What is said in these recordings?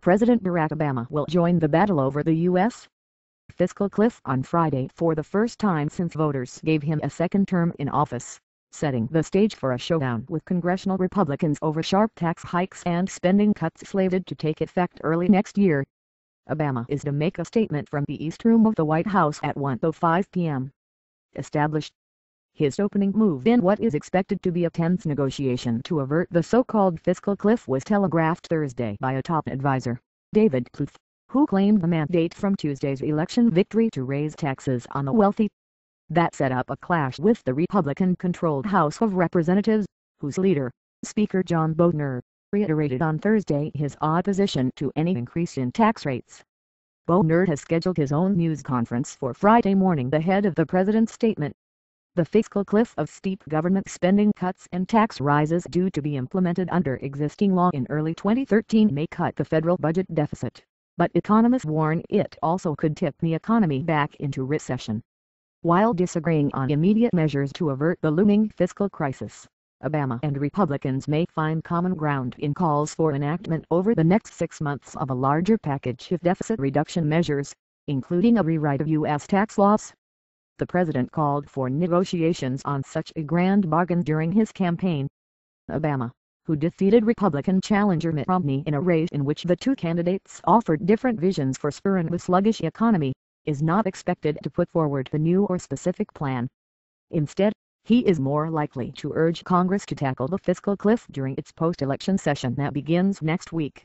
President Barack Obama will join the battle over the U.S. fiscal cliff on Friday for the first time since voters gave him a second term in office, setting the stage for a showdown with congressional Republicans over sharp tax hikes and spending cuts slated to take effect early next year. Obama is to make a statement from the East Room of the White House at 1:05 p.m. established. His opening move in what is expected to be a tense negotiation to avert the so-called fiscal cliff was telegraphed Thursday by a top advisor, David Plouffe, who claimed the mandate from Tuesday's election victory to raise taxes on the wealthy. That set up a clash with the Republican-controlled House of Representatives, whose leader, Speaker John Boehner, reiterated on Thursday his opposition to any increase in tax rates. Boehner has scheduled his own news conference for Friday morning ahead of the president's statement. The fiscal cliff of steep government spending cuts and tax rises due to be implemented under existing law in early 2013 may cut the federal budget deficit, but economists warn it also could tip the economy back into recession. While disagreeing on immediate measures to avert the looming fiscal crisis, Obama and Republicans may find common ground in calls for enactment over the next 6 months of a larger package of deficit reduction measures, including a rewrite of U.S. tax laws. The president called for negotiations on such a grand bargain during his campaign. Obama, who defeated Republican challenger Mitt Romney in a race in which the two candidates offered different visions for spurring the sluggish economy, is not expected to put forward the new or specific plan. Instead, he is more likely to urge Congress to tackle the fiscal cliff during its post-election session that begins next week.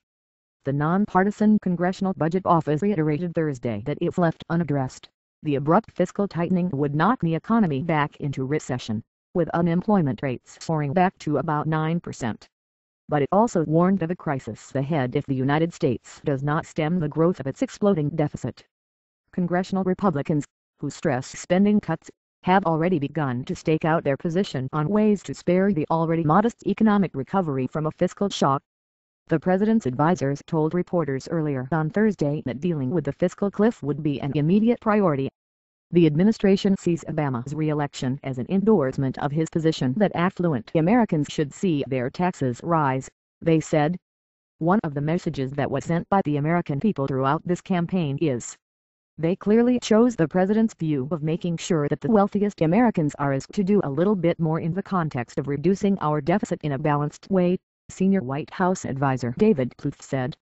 The nonpartisan Congressional Budget Office reiterated Thursday that if left unaddressed, the abrupt fiscal tightening would knock the economy back into recession, with unemployment rates soaring back to about 9%. But it also warned of a crisis ahead if the United States does not stem the growth of its exploding deficit. Congressional Republicans, who stress spending cuts, have already begun to stake out their position on ways to spare the already modest economic recovery from a fiscal shock. The president's advisors told reporters earlier on Thursday that dealing with the fiscal cliff would be an immediate priority. The administration sees Obama's re-election as an endorsement of his position that affluent Americans should see their taxes rise, they said. One of the messages that was sent by the American people throughout this campaign is, they clearly chose the president's view of making sure that the wealthiest Americans are asked to do a little bit more in the context of reducing our deficit in a balanced way, senior White House advisor David Plouffe said.